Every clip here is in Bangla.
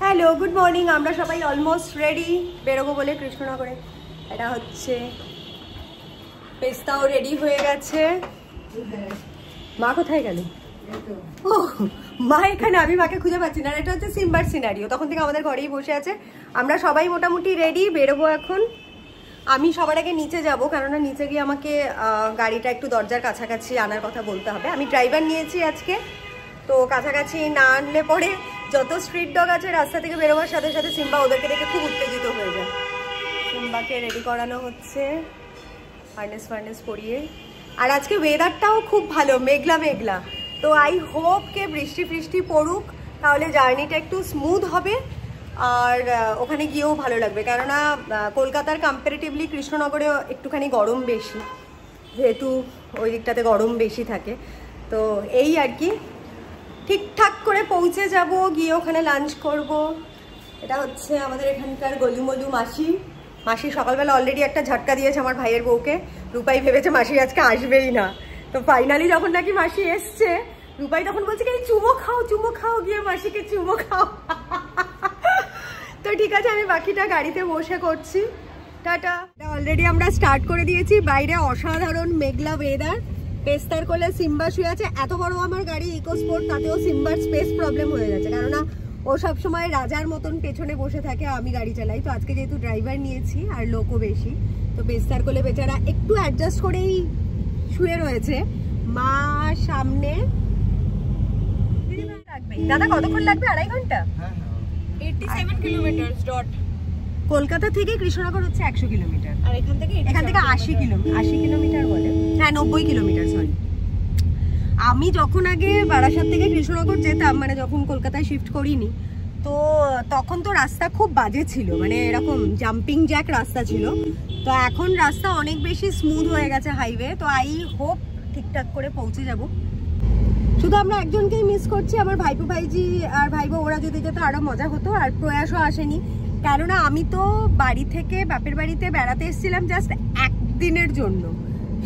Hello, good morning. আমরা সবাই অলমোস্ট রেডি বেরোবো বলে কৃষ্ণনগরে। এটা হচ্ছে পেস্তাও রেডি হয়ে গেছে। মা কোথায় গেল? ও মা এখানে, আমি মাকে খুঁজে পাচ্ছি না। এটা হচ্ছে সিম্বার সিনারিও, তখন থেকে আমাদের ঘরেই বসে আছে। আমরা সবাই মোটামুটি রেডি, বেরোবো এখন। আমি সবার আগে নিচে যাব, কেননা নিচে গিয়ে আমাকে গাড়িটা একটু দরজার কাছাকাছি আনার কথা বলতে হবে। আমি ড্রাইভার নিয়েছি আজকে, তো কাছাকাছি না আনলে পরে যত স্ট্রিট ডগ আছে রাস্তা থেকে বেরোবার সাথে সাথে সিম্বা ওদেরকে দেখে খুব উত্তেজিত হয়ে যায়। সিম্বাকে রেডি করানো হচ্ছে ফার্নেস পরিয়ে। আর আজকে ওয়েদারটাও খুব ভালো, মেঘলা মেঘলা। তো আই হোপ কে বৃষ্টি পড়ুক, তাহলে জার্নিটা একটু স্মুথ হবে আর ওখানে গিয়েও ভালো লাগবে। কেননা কলকাতার কম্পারেটিভলি কৃষ্ণনগরে একটুখানি গরম বেশি, যেহেতু ওই দিকটাতে গরম বেশি থাকে। তো এই আর কি, ঠিকঠাক করে পৌঁছে যাব, গিয়ে ওখানে লাঞ্চ করব। এটা হচ্ছে আমাদের এখানকার গলুমলু মাসি সকালবেলা অলরেডি একটা ঝটকা দিয়েছে আমার ভাইয়ের বউকে। রূপাই ভেবেছে মাসি আজকে আসবেই না, তো ফাইনালি যখন নাকি মাসি এসছে, রূপাই তখন বলছে কি চুমো খাও, গিয়ে মাসিকে চুমো খাও। তো ঠিক আছে, আমি বাকিটা গাড়িতে বসে করছি। টাটা। অলরেডি আমরা স্টার্ট করে দিয়েছি। বাইরে অসাধারণ মেঘলা ওয়েদার। পেস্তার কোলে সিম্বা শুয়ে আছে। এত বড় আমার গাড়ি ইকোস্পোর্ট, তাতেও সিম্বার স্পেস প্রবলেম হয়ে গেছে, কেননা ও সবসময় রাজার মতন পেছনে বসে থাকে, আমি গাড়ি চালাই। তো আজকে যেহেতু ড্রাইভার নিয়েছি আর লোকও বেশি, তো পেস্তার কোলে বেচারা একটু অ্যাডজাস্ট করেই শুয়ে রয়েছে। মা সামনে। দাদা কতক্ষণ লাগবে? 2.5 ঘন্টা। 87 কিলোমিটার ডট। কলকাতা থেকে কৃষ্ণনগর হচ্ছে 100 কিলোমিটার, আর এখান থেকে 80 কিলোমিটার বলে। হ্যাঁ, 90 কিলোমিটার, সরি। আমি যখন আগে বারাসাত থেকে কৃষ্ণনগর যেতাম, মানে যখন কলকাতায় শিফট করিনি, তো তখন তো রাস্তা খুব বাজে ছিল, মানে এরকম জাম্পিং জ্যাক রাস্তা ছিল। তো এখন রাস্তা অনেক বেশি স্মুথ হয়ে গেছে, হাইওয়ে। তো আই হোপ ঠিকঠাক করে পৌঁছে যাব। শুধু আমরা একজনকেই মিস করছি, আমার ভাইজি আর ভাইবো, ওরা যদি যেত আরো মজা হতো। আর প্রয়াসও আসেনি, কেননা আমি তো বাড়ি থেকে বাপের বাড়িতে বেড়াতে এসেছিলাম জাস্ট একদিনের জন্য।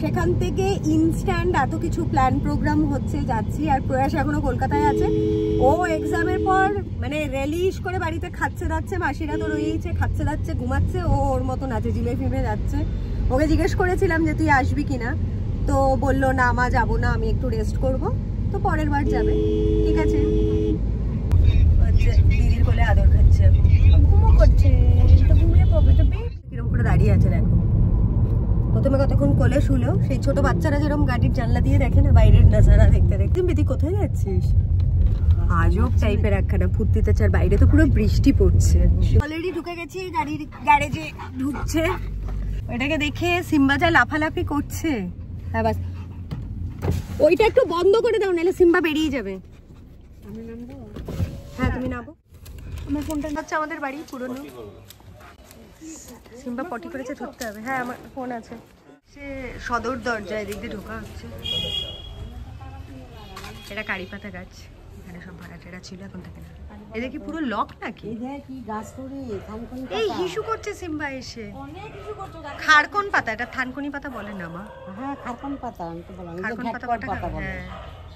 সেখান থেকে ইনস্ট্যান্ট এত কিছু প্ল্যান প্রোগ্রাম হচ্ছে, যাচ্ছি। আর প্রয়াস এখনো কলকাতায় আছে। ও এক্সামের পর মানে রিলিজ করে বাড়িতে খাচ্ছে দাচ্ছে, মাসিরা তো রয়েছে, খাচ্ছে দাচ্ছে, ঘুমাচ্ছে। ও ওর মতন আছে, জিলে ফিমে যাচ্ছে। ওকে জিজ্ঞেস করেছিলাম যে তুই আসবি কিনা, তো বললো না মা যাবো না, আমি একটু রেস্ট করব। তো পরের বার যাবে, ঠিক আছে। দিদির কোলে আদর খাচ্ছে, ঘুমো করছে, তো ঘুমিয়ে পড়বে। তো কিরকম করে দাঁড়িয়ে আছে দেখো। প্রথমে কতক্ষণ কোলে শুলেও, সেই ছোট বাচ্চারা যেরকম গাড়ির জানলা দিয়ে দেখে না বাইরের নাজারা দেখতে দেখতে। বেদি কোথায় যাচ্ছিস? আজব টাইপের একখানা ফুর্তিতে চার। বাইরে তো পুরো বৃষ্টি পড়ছে। অলরেডি ঢুকে গেছি, গাড়ির গ্যারেজে ঢুকছে। ওইটাকে দেখে সিম্বা যা লাফালাফি করছে। হ্যাঁ বাস, ওইটা একটু বন্ধ করে দাও, নাহলে সিম্বা বেরিয়ে যাবে। হ্যাঁ তুমি নামো। আমার ফোনটা হচ্ছে আমাদের বাড়ি পুরনো। সিম্বা পটি করেছে, ধরতে হবে। হ্যাঁ আমার ফোন আছে। সে সদর দরজা, এদিক দিয়ে ঢোকা হচ্ছে। এটা কারিপাতা গাছ, এখানে সব ভাড়াটেরা ছিল, এখন থাকে না। এটা কি পুরো লক নাকি? এই হিসু করছে সিম্বা এসে। খারকন পাতা, এটা থানকুনি পাতা বলে না মা? হ্যাঁ খারকন পাতা, আমি তো বললাম খারকন পাতা বলে। হ্যাঁ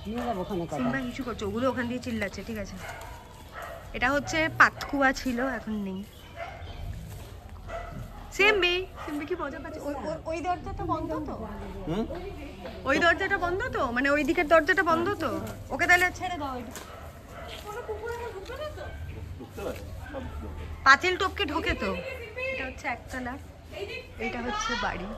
নিয়ে যাব ওখানে। সিম্বা হিসু করছে, ওগুলো ওখান দিয়ে চিল্লাচ্ছে। ঠিক আছে, এটা হচ্ছে পাতকুয়া ছিল, এখন নেই। সিম্বি কি মজা পাচ্ছে। ওই দরজাটা বন্ধ তো? ওই দরজাটা বন্ধ তো, মানে ওই দিকের দরজাটা বন্ধ তো? ওকে তাহলে ছেড়ে দাও। পাঁচিল টপকে ঢোকে তো। এটা হচ্ছে একতলা, এটা হচ্ছে বাড়ি।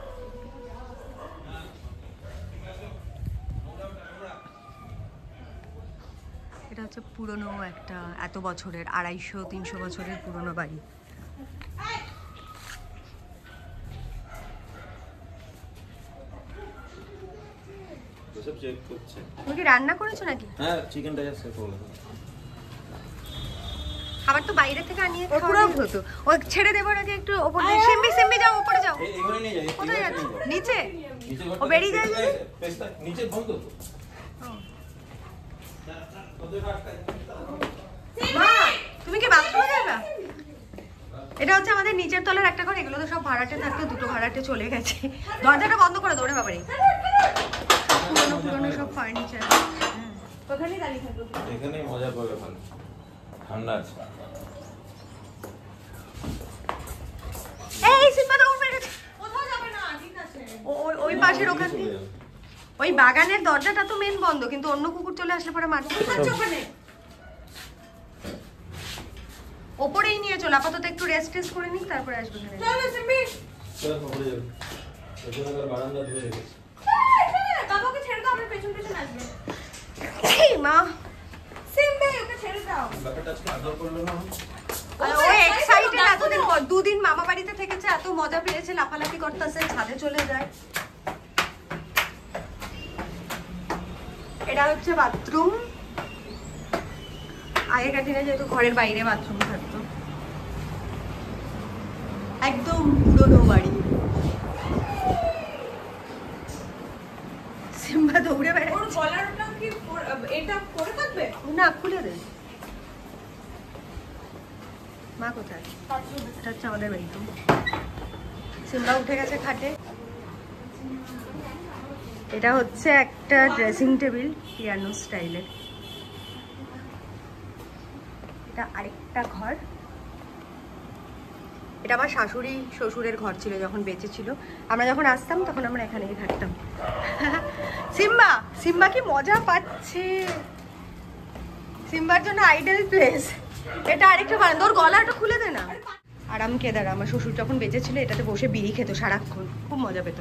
এটা হচ্ছে পুরনো একটা, এত বছরের, 250-300 বছরের পুরনো বাড়ি। তুমি কি রান্না করেছো নাকি? হ্যাঁ, চিকেনটা জাস্ট করলাম। খাবার তো বাইরে থেকে আনিয়ে খাওয়া হতো। ও ছেড়ে দেবো নাকি একটু ওপর দিয়ে? সিম্বি যাও, উপরে যাও। এখানে নিয়ে যাই। কোথায় যাচ্ছ? নিচে? ও বেরিয়ে যায় যে নিচে বন্ধ তো। মা তুমি কি বাথরুমে যাবে? এটা হচ্ছে আমাদের নিচের তলার একটা ঘর। এগুলো তো সব ভাড়াটে থাকতো, দুটো ভাড়াটে চলে গেছে। দরজাটা বন্ধ করে দৌড়ে বাবারে। পুরনো সব ফার্নিচার। ওখানেই দাঁড়িয়ে থাকবো, এখানেই মজা পাবে, ভালো ঠান্ডা আছে। ওই পাশের ওখান থেকে ওই বাগানের দরজাটা তো মেন বন্ধ, কিন্তু অন্য কুকুর চলে আসলে পরে মারতে ওখানে ওপরেই নিয়ে চল, আপাতত একটু রেস্ট টেস্ট করে নিই, তারপরে আসবে। চলো সিম্বি, চলো পড়ে যাবে, ওখানে বারান্দা ধরে গেছে। বাবাকে ছেড়ে দাও, আমরা পেছন পেছন আসবে। এই মা, সিম্বি ওকে ছেড়ে দাও। ব্যাপারটা আজকে আদর করলো না, ও এক্সাইটেড, এতদিন পর 2 দিন মামা বাড়িতে থেকেছে, এত মজা পেয়েছে, লাফালাফি করতেছে, ছাদে চলে যায়। এটা হচ্ছে বাথরুম। আগেকার দিনে যেহেতু ঘরের বাইরে বাথরুম থাকতো, একদম পুরনো বাড়ি। সিম্বা দৌড়ে বেড়াচ্ছে। ওর গলারটা কি এটা পরে থাকবে না? খুলে দে। মা কোথায়? এটা হচ্ছে আমাদের বেডরুম। সিম্বা উঠে গেছে খাটে। এটা হচ্ছে একটা ড্রেসিং টেবিল, পিয়ানো স্টাইলের। এটা আরেকটা ঘর। এটা আমার শাশুড়ি শ্বশুরের ঘর ছিল যখন বেঁচে ছিল। আমরা যখন আসতাম তখন আমরা এখানেই থাকতাম। সিম্বা, সিম্বা কি মজা পাচ্ছে। সিম্বার জন্য আইডল প্লেস এটা। আরেকটা বারান্দা, ওর গলাটা খুলে দে না। আরাম কেদার, আমার শ্বশুর যখন বেঁচে ছিল এটাতে বসে বিড়ি খেত সারাক্ষণ, খুব মজা পেত।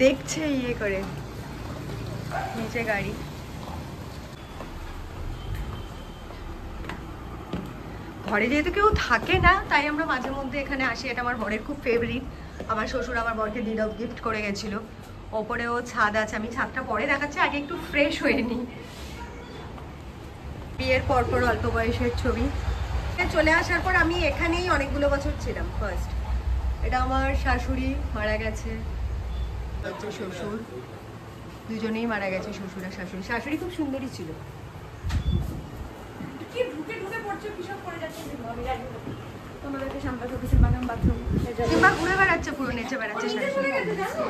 দেখছে ইয়ে করে, নিচে গাড়ি। ঘরে যেহেতু কেউ থাকে না, তাই আমরা মাঝে মধ্যে এখানে আসি। এটা আমার বরের খুব ফেভারিট। আমার শ্বশুর আমার বরকে ডিড অফ গিফট করে গেছিল। ওপরেও ছাদ আছে, আমি ছাদটা পরে দেখাচ্ছি, আগে একটু ফ্রেশ হয়ে নিই। বিয়ের পরপর অল্প বয়সের ছবি। চলে আসার পর আমি এখানেই অনেকগুলো বছর ছিলাম। ফার্স্ট এটা আমার শাশুড়ি মারা গেছে, হচ্ছে শ্বশুর, দুজনেই মারা গেছে, শ্বশুর আর শাশুড়ি। শাশুড়ি খুব সুন্দরী ছিল। কি ঢুকে ঢুকে পড়ছে, কিসব পড়ে যাচ্ছে। তোমাদেরকে সাম্পাস অফিসের বাগান বাথরুম সিম্বা ঘুরে বেড়াচ্ছে, পুরো নেচে বেড়াচ্ছে।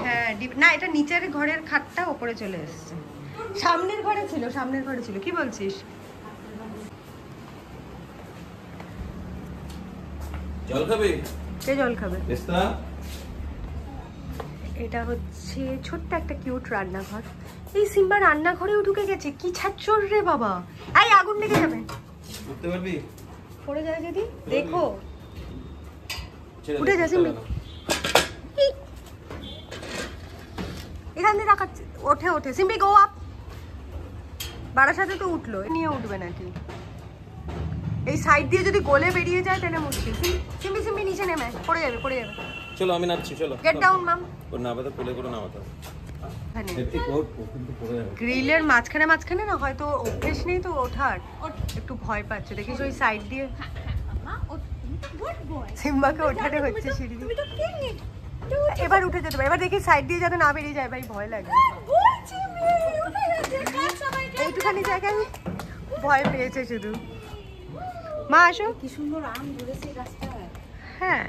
হ্যাঁ না, এটা নিচের ঘরের খাটটা ওপরে চলে এসেছে। সামনের ঘরে ছিল, সামনের ঘরে ছিল। কি বলছিস? জল খাবে? কে জল খাবে? এস্তা। এটা হচ্ছে ছোট্ট একটা কিউট রান্নাঘর। এই সিম্বা রান্নাঘরেও ঢুকে গেছে, কি ছাচ্চর রে বাবা। এই আগুন লেগে যাবে, উঠতে পারবি? পড়ে যায় যদি। দেখো উঠে যা সিম্বি, এখান দিয়ে রাখাচ্ছে। ওঠে ওঠে সিম্বি, গো আপ। বাড়ার সাথে তো উঠলো, নিয়ে উঠবে নাকি? এই সাইড দিয়ে যদি গলে বেরিয়ে যায় তাহলে মুশকিল। সিম্বি সিম্বি নিচে নেমে পড়ে যাবে, পড়ে যাবে। চলো আমি নাচছি, চলো। গেট ডাউন মাম। ওর নামাতে কোলে করে নামাতে হবে। গ্রিলের মাঝখানে মাঝখানে না, হয়তো অভ্যেস নেই তো ওঠার, একটু ভয় পাচ্ছে। দেখিস ওই সাইড দিয়ে সিম্বাকে ওঠাতে হচ্ছে সিঁড়ি দিয়ে। এবার উঠে যেতে পারে। এবার দেখি সাইড দিয়ে যাতে না বেরিয়ে যায়, ভাই ভয় লাগে। এইটুখানি জায়গায় ভয় পেয়েছে শুধু। মা আসো। কি সুন্দর আম ধরেছে রাস্তায়। হ্যাঁ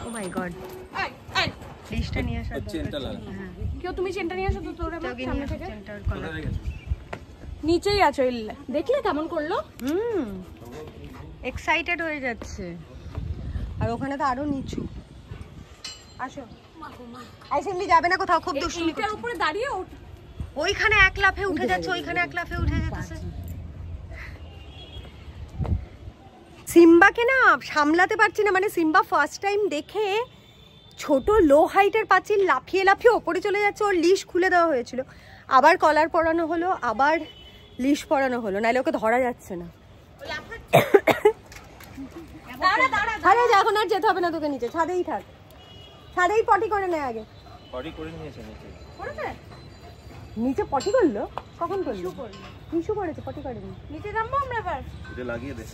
ও মাই গড, ডিশটা নিয়ে আসা চেনটা লাগা। কেউ তুমি চেনটা নিয়ে আসো তো, তোর সামনে থেকে চেনটার কলার। নিচেই আছো। দেখলে কেমন করলো? এক্সাইটেড হয়ে যাচ্ছে। আর ওখানে তো আরো নিচু। আসো। আইসেমলি যাবে না কোথাও, খুব দুষ্টুমি করছে। এটার উপরে দাঁড়িয়ে ওইখানে এক লাফে উঠে যাচ্ছে, ওইখানে এক লাফে উঠে যেতেছে। সিম্বাকে না সামলাতে পারছি না। মানে সিম্বা ফার্স্ট টাইম দেখে ছোট লো হাইটের পাঁচিল লাফিয়ে লাফিয়ে ওপরে চলে যাচ্ছে। ওর লিশ খুলে দেওয়া হয়েছিল, আবার কলার পরানো হলো, আবার লিশ পরানো হলো, নাহলে ওকে ধরা যাচ্ছে না। আরে এখন আর যেতে হবে না তোকে, নিচে ছাদেই থাক। ছাদেই পটি করে নেয় আগে। পটি করে নিয়েছে নিচে। করেছে? নিচে পটি করলো? কখন করলো? টিস্যু করেছে, পটি করেনি। নিচে নামবো আমরা এবার। এটা লাগিয়ে দে।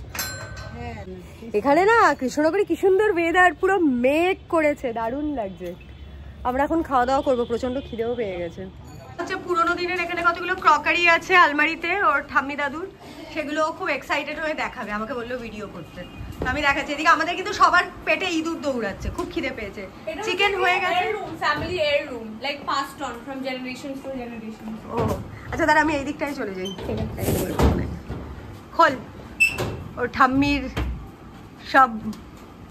এখানে না কৃষ্ণনগরে কি সুন্দর ওয়েদার, পুরো মেঘ করেছে, দারুণ লাগছে। আমরা এখন খাওয়া দাওয়া করবো, প্রচন্ড খিদেও পেয়ে গেছে। হচ্ছে পুরোনো দিনের এখানে কতগুলো ক্রকারি আছে আলমারিতে, ওর ঠাম্মি দাদুর। সেগুলো খুব এক্সাইটেড হয়ে দেখাবে, আমাকে বললো ভিডিও করতে। আমি দেখাচ্ছি এদিকে আমাদের কিন্তু সবার পেটে ইঁদুর দৌড়াচ্ছে, খুব খিদে পেয়েছে। চিকেন হয়ে গেছে, family heirloom, like passed on from generations to generations. ও আচ্ছা, তাহলে আমি এই দিকটাই চলে যাই। খোল। ওর ঠাম্মির সব,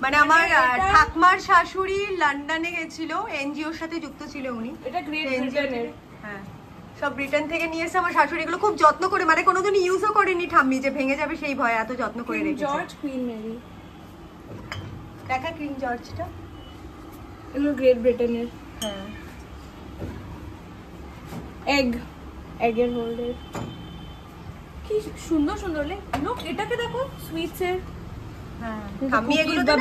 মানে আমার ঠাকমার শাশুড়ি লন্ডনে গেছিল, এনজিওর সাথে যুক্ত ছিল উনি। এটা গ্রেট ব্রিটেনের। হ্যাঁ, সব ব্রিটেন থেকে নিয়ে এসে আমার শাশুড়ি এগুলো খুব যত্ন করে, মানে কোনোদিন ইউজও করেনি ঠাম্মি, যে ভেঙে যাবে সেই ভয়ে এত যত্ন করে রেখেছে। George, Queen Mary. দেখা কিং জর্জটা, এগুলো গ্রেট ব্রিটেনের। হ্যাঁ, এগের হোল্ডার, কি সুন্দর সুন্দর। লোক এটাকে দেখো, সুইটস এর। হ্যাঁ, ঠাম্মি এগুলো তো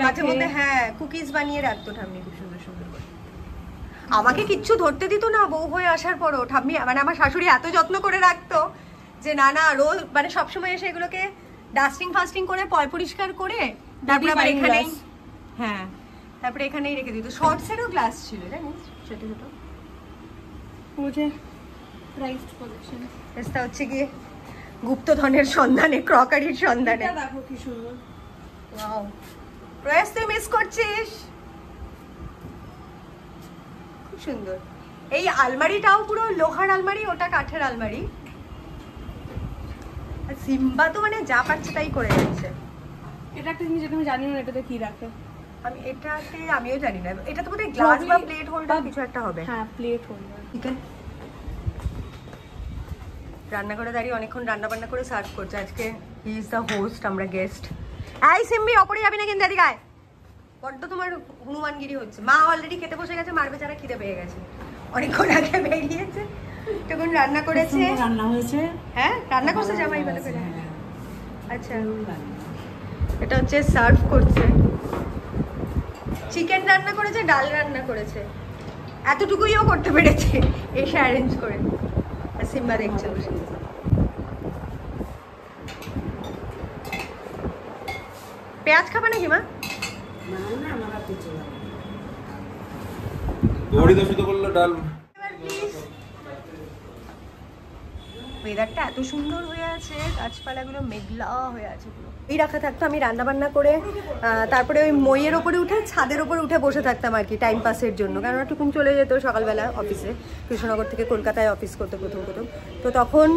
মাঝে মধ্যে হ্যাঁ কুকিজ বানিয়ে রাখতো ঠাম্মি, খুব সুন্দর সুন্দর করে। আমাকে কিচ্ছু ধরতে দিত না বউ হয়ে আসার পরও ঠাম্মি, মানে আমার শাশুড়ি এত যত্ন করে রাখতো যে না না রোজ মানে সবসময় এসে এগুলোকে ডাস্টিং ফাস্টিং করে পয় পরিষ্কার করে তারপরে আবার এখানেই, হ্যাঁ তারপরে এখানেই রেখে দিত। শর্টসেরও গ্লাস ছিল জানিস, ছোট ছোট। মুঝে প্রাইসড কালেকশন। এটা হচ্ছে গিয়ে গুপ্তধনের সন্ধানে, ক্রকারির সন্ধানে। এটা দেখো কি সুন্দর। ওয়াও, প্রয়াস তুই মিস করছিস। খুব সুন্দর। এই আলমারিটাও পুরো লোহার আলমারি, ওটা কাঠের আলমারি। আর সিম্বা তো মানে যা পারছে তাই করে যাচ্ছে। এটা একটা জিনিস যেটা আমি জানি না এটাতে কি রাখে। আমি এটাকে আমিও জানি না, এটা তো বোধহয় গ্লাস বা প্লেট হোল্ডার কিছু একটা হবে। হ্যাঁ, প্লেট হোল্ডার। ঠিক আছে, রান্না করে দাঁড়িয়ে অনেকক্ষণ রান্না বান্না করে সার্ভ করছে। আজকে হি ইজ দ্য হোস্ট, আমরা গেস্ট। এই সিম্বি, অপরে যাবি না কিন্তু এদিকে আয়। বড্ড তোমার হনুমানগিরি হচ্ছে। মা অলরেডি খেতে বসে গেছে, মার বেচারা খিদে পেয়ে গেছে, অনেকক্ষণ আগে বেরিয়েছে, তখন রান্না করেছে। রান্না হয়েছে, হ্যাঁ রান্না করছে জামাই ভালো করে। আচ্ছা, এটা হচ্ছে সার্ভ করছে। চিকেন রান্না করেছে, ডাল রান্না করেছে, এতটুকুইও করতে পেরেছে এসে অ্যারেঞ্জ করে। আর সিম্বা দেখছে বসে। পেঁয়াজ খাবে নাকি মা? দৌড়ি তো শুধু বললো ডাল। ওয়েদারটা এত সুন্দর হয়ে আছে, গাছপালাগুলো মেঘলা হয়ে আছে পুরো। এই রাখা থাকতো, আমি রান্না বান্না করে তারপরে ওই মইয়ের ওপরে উঠে ছাদের ওপরে উঠে বসে থাকতাম আর কি, টাইম পাসের জন্য। কারণ টুকুন চলে যেত সকালবেলা অফিসে, কৃষ্ণনগর থেকে কলকাতায় অফিস করতে প্রথম। তো তখন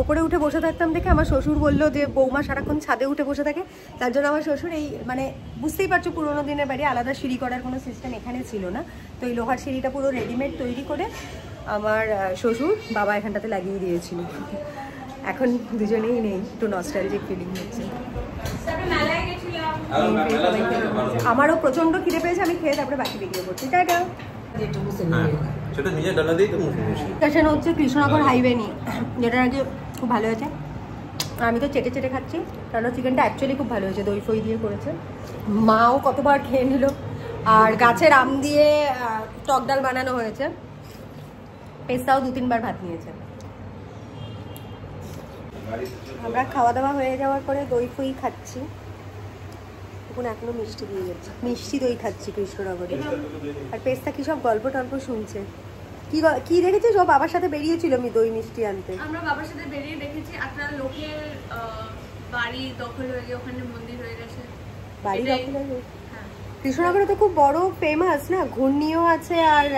ওপরে উঠে বসে থাকতাম দেখে আমার শ্বশুর বললো যে বৌমা সারাক্ষণ ছাদে উঠে বসে থাকে। তার জন্য আমার শ্বশুর এই মানে বুঝতেই পারছো পুরোনো দিনের বাড়ি, আলাদা সিঁড়ি করার কোনো সিস্টেম এখানে ছিল না। তো এই লোহার সিঁড়িটা পুরো রেডিমেড তৈরি করে আমার শ্বশুর বাবা এখানটাতে লাগিয়ে দিয়েছিল। এখন দুজনেই নেই, একটু নস্টালজিক ফিলিং হচ্ছে। আমারও প্রচন্ড খিদে পেয়েছে, আমি খেয়ে তারপরে বাকি ভিডিও করছি। টাটা। সেটা নিজে ডালা দিই তো মুখে বসে। স্টেশন হচ্ছে কৃষ্ণনগর হাইওয়ে নিয়ে, যেটা নাকি খুব ভালো হয়েছে। আমি তো চেটে চেটে খাচ্ছি, কারণ চিকেনটা অ্যাকচুয়ালি খুব ভালো হয়েছে, দই ফই দিয়ে করেছে। মাও কতবার খেয়ে নিল। আর গাছের আম দিয়ে টক ডাল বানানো হয়েছে। পেস্তাও 2-3 বার ভাত নিয়েছে। আমরা খাওয়া দাওয়া হয়ে যাওয়ার পরে দই ফই খাচ্ছি। এখন এখনো মিষ্টি দিয়ে যাচ্ছে, মিষ্টি দই খাচ্ছি কৃষ্ণনগরে। আর পেস্তা কি সব গল্প টল্প শুনছে। কি দেখেছিস? ও বাবার সাথে বেরিয়েছিল আমি দই মিষ্টি আনতে। আমরা বাবার সাথে বেরিয়ে দেখেছি একটা লোকের বাড়ি দখল হয়ে গিয়ে ওখানে মন্দির হয়ে গেছে। বাড়ি দখল হয়ে গেছে? কৃষ্ণনগরে তো খুব বড় ফেমাস না, ঘূর্ণিও আছে আর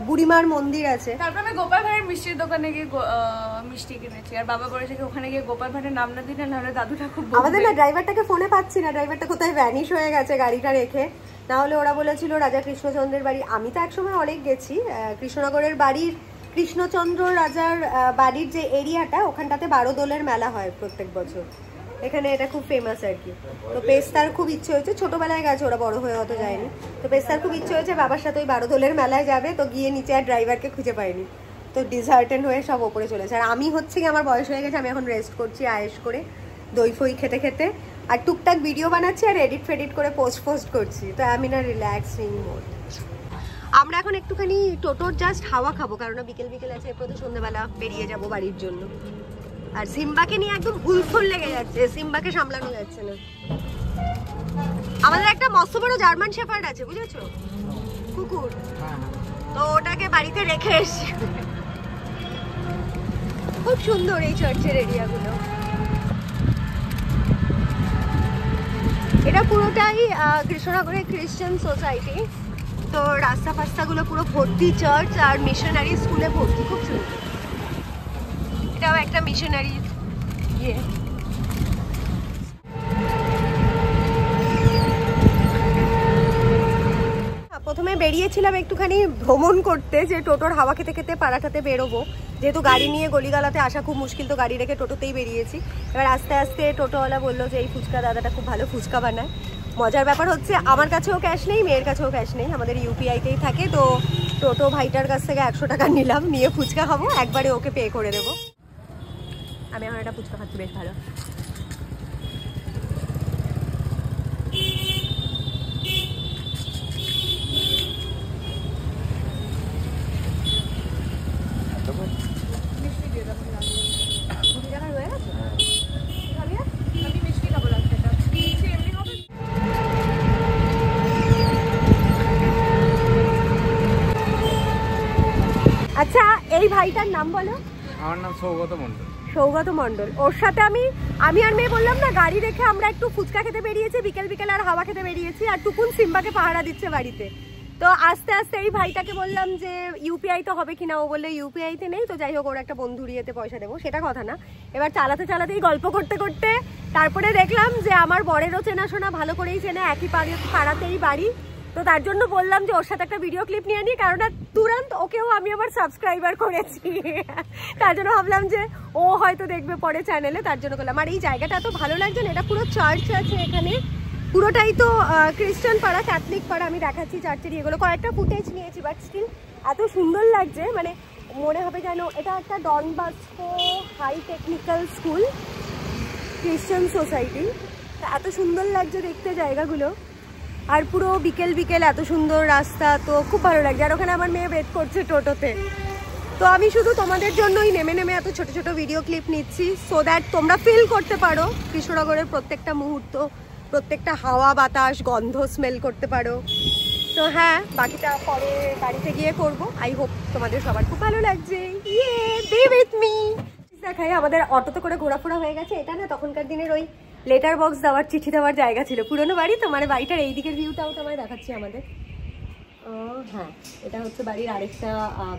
বুড়িমার মন্দির আছে। তারপর আমি গোপাল ভাঁড়ের মিষ্টির দোকানে গিয়ে মিষ্টি কিনেছি। আর বাবা বলেছে কি ওখানে গিয়ে গোপাল ভাঁড়ের নাম না দিলে নাহলে দাদুটা খুব আমাদের না ড্রাইভারটাকে ফোনে পাচ্ছি না, ড্রাইভারটা কোথায় ভ্যানিশ হয়ে গেছে গাড়িটা রেখে। না হলে ওরা বলেছিল রাজা কৃষ্ণচন্দ্রের বাড়ি। আমি তো একসময় অনেক গেছি কৃষ্ণনগরের বাড়ির, কৃষ্ণচন্দ্র রাজার বাড়ির যে এরিয়াটা, ওখানটাতে 12 দোলের মেলা হয় প্রত্যেক বছর। এখানে এটা খুব ফেমাস আর কি। তো পেস্তার খুব ইচ্ছে হয়েছে, ছোটবেলায় গেছে, ওরা বড় হয়ে হয়তো যায়নি। তো পেস্তার খুব ইচ্ছে হয়েছে বাবার সাথে ওই 12 দোলের মেলায় যাবে। তো গিয়ে নিচে আর ড্রাইভারকে খুঁজে পাইনি, তো ডিসার্টেন হয়ে সব ওপরে চলেছে। আর আমি হচ্ছে কি আমার বয়স হয়ে গেছে, আমি এখন রেস্ট করছি আয়েশ করে দই ফই খেতে খেতে। আর টুকটাক ভিডিও বানাচ্ছি আর এডিট ফেডিট করে পোস্ট করছি। তো আমি না রিল্যাক্সিং মোড। আমরা এখন একটুখানি টোটোর জাস্ট হাওয়া খাবো, কারণ বিকেল বিকেল আছে, এরপর তো সন্ধ্যাবেলা বেরিয়ে যাবো বাড়ির জন্য। আর সিম্বাকে নিয়ে একদম উলফুল লেগে যাচ্ছে, সিম্বাকে সামলানো যাচ্ছে না। আমাদের একটা মস্ত বড় জার্মান শেফার্ড আছে, বুঝেছো, কুকুর। তো ওটাকে বাড়িতে রেখে এসেছি। খুব সুন্দর এই চার্চের এরিয়াগুলো। এটা পুরোটাই কৃষ্ণনগরের ক্রিশ্চিয়ান সোসাইটি। তো রাস্তা ফাস্তাগুলো পুরো ভর্তি চার্চ আর মিশনারি স্কুলে ভর্তি, খুব সুন্দর। এটাও একটা মিশনারি ইয়ে। প্রথমে বেরিয়েছিলাম একটুখানি ভ্রমণ করতে, যে টোটোর হাওয়া খেতে খেতে পাড়াটাতে বেরোবো, যেহেতু গাড়ি নিয়ে গলিগালাতে আসা খুব মুশকিল, তো গাড়ি রেখে টোটোতেই বেরিয়েছি। এবার আস্তে আস্তে টোটোওয়ালা বললো যে এই ফুচকা দাদাটা খুব ভালো ফুচকা বানায়। মজার ব্যাপার হচ্ছে আমার কাছেও ক্যাশ নেই, মেয়ের কাছেও ক্যাশ নেই, আমাদের ইউপিআইতেই থাকে। তো টোটো ভাইটার কাছ থেকে 100 টাকা নিলাম, নিয়ে ফুচকা খাবো, একবারে ওকে পে করে দেবো। আমি এখন একটা ফুচকা খাচ্ছি, বেশ ভালো। আচ্ছা, এই ভাইটার নাম বলো। আমার নাম সৌগত মণ্ডল। সৌগত মণ্ডল। ওর সাথে আমি আর মেয়ে বললাম না, গাড়ি রেখে আমরা একটু ফুচকা খেতে বেরিয়েছি, বিকেল বিকেল আর হাওয়া খেতে বেরিয়েছি, আর টুকুন সিম্বাকে পাহারা দিচ্ছে বাড়িতে। তো আস্তে আস্তে এই ভাইটাকে বললাম যে ইউপিআই তো হবে কিনা, ও বললে ইউপিআইতে নেই। তো যাই হোক, ওর একটা বন্ধুর ইয়েতে পয়সা দেবো, সেটা কথা না। এবার চালাতে চালাতেই গল্প করতে করতে তারপরে দেখলাম যে আমার বরেরও চেনাশোনা, ভালো করেই চেনে, একই পাড়াতেই বাড়ি। তো তার জন্য বললাম যে ওর সাথে একটা ভিডিও ক্লিপ নিয়ে নিই, কারণ তুরন্ত ওকেও আমি আমার সাবস্ক্রাইবার করেছি। তার জন্য ভাবলাম যে ও হয়তো দেখবে পরে চ্যানেলে, তার জন্য করলাম। আর এই জায়গাটা এত ভালো লাগছে না, এটা পুরো চার্চ আছে এখানে, পুরোটাই তো খ্রিস্টান পাড়া, ক্যাথলিক পাড়া। আমি দেখাচ্ছি চার্চের এগুলো, কয়েকটা ফুটেজ নিয়েছি, বাট স্টিল এত সুন্দর লাগছে, মানে মনে হবে যেন এটা একটা Don Bosco high technical school, Christian society. এত সুন্দর লাগছে দেখতে জায়গাগুলো, আর পুরো বিকেল বিকেল এত সুন্দর রাস্তা, তো খুব ভালো লাগছে। আর ওখানে আমার মেয়ে ওয়েট করছে টোটোতে। তো আমি শুধু তোমাদের জন্যই নেমে নেমে এত ছোট ছোট ভিডিও ক্লিপ নিচ্ছি, সো দ্যাট তোমরা ফিল করতে পারো কৃষ্ণনগরের প্রত্যেকটা মুহূর্ত, প্রত্যেকটা হাওয়া বাতাস গন্ধ স্মেল করতে পারো। তো হ্যাঁ, বাকিটা পরে বাড়িতে গিয়ে করব। আই হোপ তোমাদের সবার খুব ভালো লাগছে। ইয়ে, বি উইথ মি। দেখাই, আমাদের অটোতে করে ঘোরাফোরা হয়ে গেছে। এটা না তখনকার দিনের ওই লেটার বক্স দেওয়ার, চিঠি দেওয়ার জায়গা ছিল, পুরোনো বাড়ি তো, মানে বাড়িটার এই দিকের ভিউটাও তোমায় দেখাচ্ছি আমাদের। হ্যাঁ, এটা হচ্ছে বাড়ির আরেকটা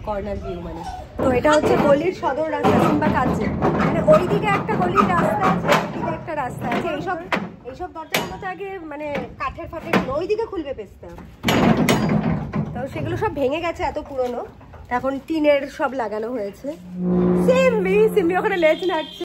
কর্নার ভিউ, মানে তো এটা হচ্ছে গলির সদর রাস্তা কিংবা কাছে, মানে ওই দিকে একটা গলির রাস্তা আছে, ওইদিকে একটা রাস্তা আছে। এইসব দরজাগুলো তো আগে মানে কাঠের ফাটের, ওই দিকে খুলবে পেছটা, তো সেগুলো সব ভেঙে গেছে, এত পুরনো। এখন টিনের সব লাগানো হয়েছে। সিম্বি ওখানে লেজ নাড়ছে।